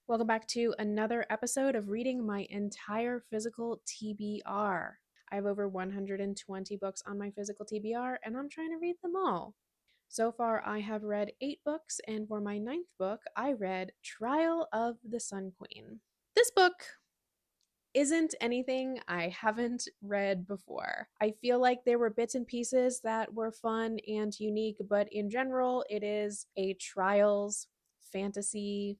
Welcome back to another episode of reading my entire physical TBR. I have over 120 books on my physical TBR, and I'm trying to read them all. So far, I have read 8 books, and for my ninth book, I read Trial of the Sun Queen. This book isn't anything I haven't read before. I feel like there were bits and pieces that were fun and unique, but in general, it is a trials fantasy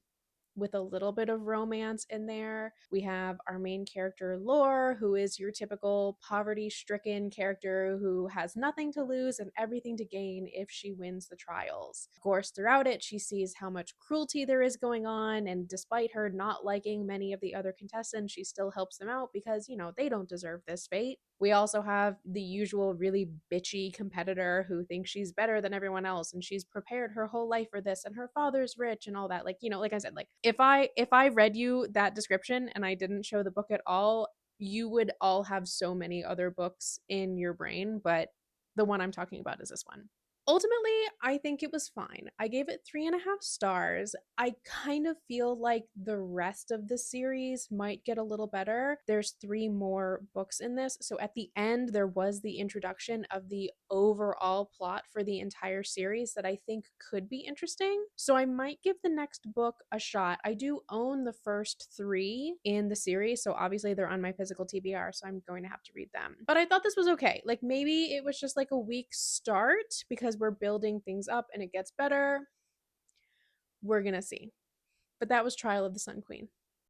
with a little bit of romance in there. We have our main character, Lore, who is your typical poverty stricken character who has nothing to lose and everything to gain if she wins the trials. Of course, throughout it, she sees how much cruelty there is going on, and despite her not liking many of the other contestants, she still helps them out because, they don't deserve this fate. We also have the usual really bitchy competitor who thinks she's better than everyone else and she's prepared her whole life for this and her father's rich and all that. Like I said, like if I read you that description and I didn't show the book at all, you would all have so many other books in your brain, but the one I'm talking about is this one. Ultimately, I think it was fine. I gave it 3.5 stars. I kind of feel like the rest of the series might get a little better. There's 3 more books in this. So at the end, there was the introduction of the overall plot for the entire series that I think could be interesting. So I might give the next book a shot. I do own the first 3 in the series. So obviously they're on my physical TBR. So I'm going to have to read them. But I thought this was okay. Like maybe it was just like a weak start because we're building things up and it gets better. We're gonna see. But that was Trial of the Sun Queen.